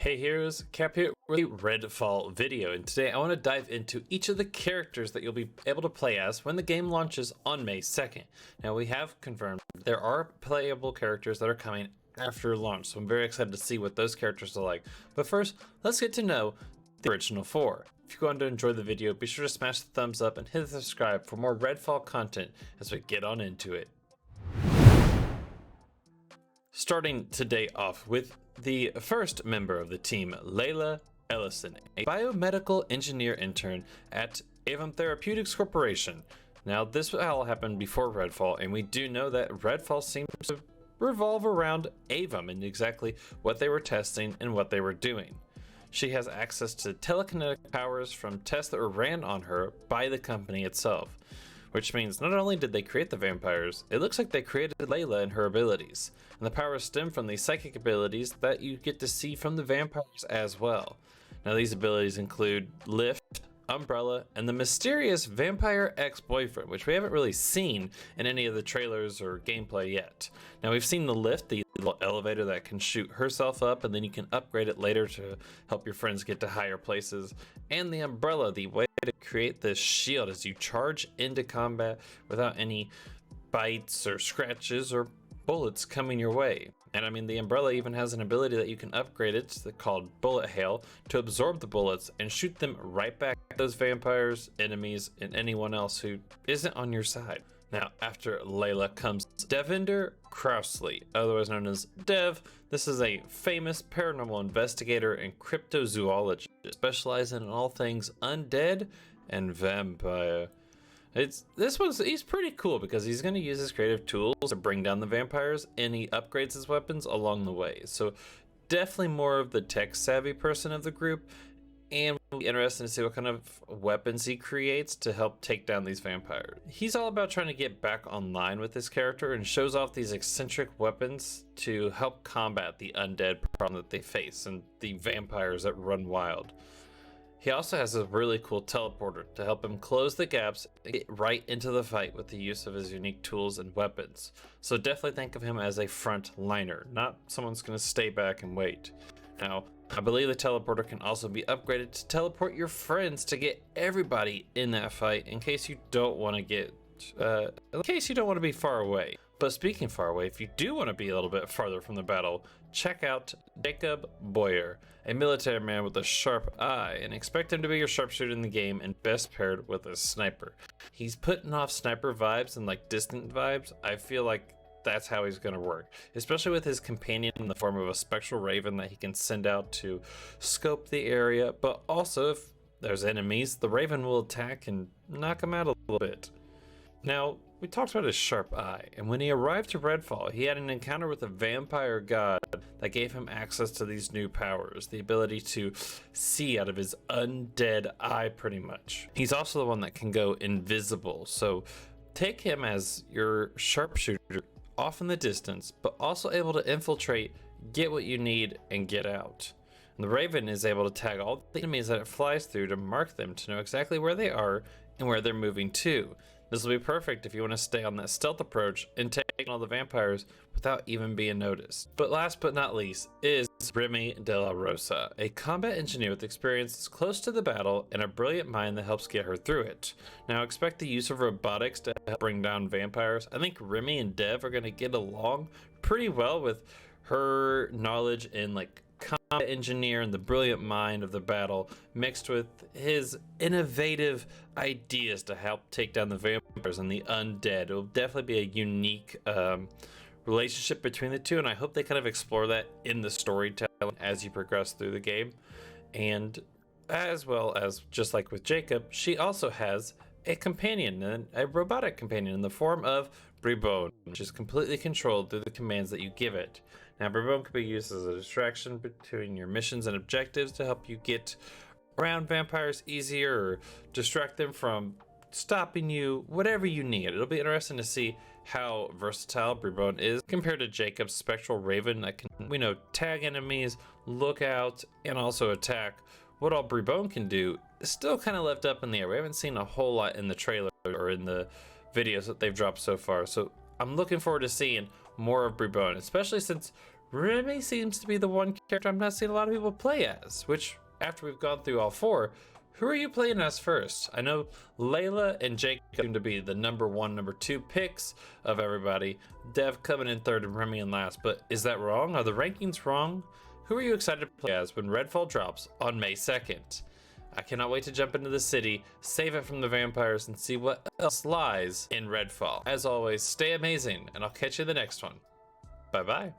Hey heroes, Cap here with a Redfall video, and today I want to dive into each of the characters that you'll be able to play as when the game launches on May 2nd. Now we have confirmed there are playable characters that are coming after launch, so I'm very excited to see what those characters are like. But first, let's get to know the original four. If you're going to enjoy the video, be sure to smash the thumbs up and hit the subscribe for more Redfall content as we get on into it. Starting today off with the first member of the team, Layla Ellison, a biomedical engineer intern at Avon Therapeutics Corporation. Now, this all happened before Redfall, and we do know that Redfall seems to revolve around Avon and exactly what they were testing and what they were doing. She has access to telekinetic powers from tests that were ran on her by the company itself, which means not only did they create the vampires, it looks like they created Layla and her abilities. And the powers stem from these psychic abilities that you get to see from the vampires as well. Now these abilities include Lift, Umbrella, and the mysterious vampire ex-boyfriend, which we haven't really seen in any of the trailers or gameplay yet. Now we've seen the Lift, the little elevator that can shoot herself up and then you can upgrade it later to help your friends get to higher places, and the Umbrella, the way to create this shield as you charge into combat without any bites or scratches or bullets coming your way. And I mean, the Umbrella even has an ability that you can upgrade it called Bullet Hail to absorb the bullets and shoot them right back at those vampires, enemies, and anyone else who isn't on your side. Now, after Layla comes Devinder Crousley, otherwise known as Dev. This is a famous paranormal investigator and cryptozoologist specializing in all things undead and vampire. He's pretty cool because he's going to use his creative tools to bring down the vampires, and he upgrades his weapons along the way. So definitely more of the tech savvy person of the group, and we'll be interested to see what kind of weapons he creates to help take down these vampires. He's all about trying to get back online with his character and shows off these eccentric weapons to help combat the undead problem that they face and the vampires that run wild. He also has a really cool teleporter to help him close the gaps and get right into the fight with the use of his unique tools and weapons. So definitely think of him as a front liner, not someone who's going to stay back and wait. Now, I believe the teleporter can also be upgraded to teleport your friends to get everybody in that fight in case you don't want to be far away. But speaking far away, if you do want to be a little bit farther from the battle, check out Jacob Boyer, a military man with a sharp eye, and expect him to be your sharpshooter in the game and best paired with a sniper. He's putting off sniper vibes and like distant vibes. I feel like that's how he's going to work, especially with his companion in the form of a spectral raven that he can send out to scope the area, but also if there's enemies, the raven will attack and knock him out a little bit. Now, we talked about his sharp eye, and when he arrived to Redfall, he had an encounter with a vampire god that gave him access to these new powers, the ability to see out of his undead eye pretty much. He's also the one that can go invisible, so take him as your sharpshooter off in the distance, but also able to infiltrate, get what you need, and get out. And the Raven is able to tag all the enemies that it flies through to mark them to know exactly where they are and where they're moving to. This will be perfect if you want to stay on that stealth approach and take all the vampires without even being noticed. But last but not least is Remy De La Rosa, a combat engineer with experience close to the battle and a brilliant mind that helps get her through it. Now expect the use of robotics to help bring down vampires. I think Remy and Dev are going to get along pretty well with her knowledge in like combat engineer and the brilliant mind of the battle mixed with his innovative ideas to help take down the vampires and the undead. It will definitely be a unique relationship between the two, and I hope they kind of explore that in the storytelling as you progress through the game. And as well as, just like with Jacob, she also has a companion, and a robotic companion in the form of Bribone, which is completely controlled through the commands that you give it. Now, Bribone can be used as a distraction between your missions and objectives to help you get around vampires easier or distract them from stopping you, whatever you need. It'll be interesting to see how versatile Bribone is compared to Jacob's spectral raven that can, tag enemies, look out, and also attack. What all Bribone can do is still kind of left up in the air. We haven't seen a whole lot in the trailer or in the videos that they've dropped so far. So I'm looking forward to seeing more of Bribone, especially since Remy seems to be the one character I'm not seeing a lot of people play as, which, after we've gone through all 4, who are you playing as first? I know Layla and Jake seem to be the number 1, number 2 picks of everybody. Dev coming in 3rd and Remy in last, but is that wrong? Are the rankings wrong? Who are you excited to play as when Redfall drops on May 2nd? I cannot wait to jump into the city, save it from the vampires, and see what else lies in Redfall. As always, stay amazing, and I'll catch you in the next one. Bye-bye.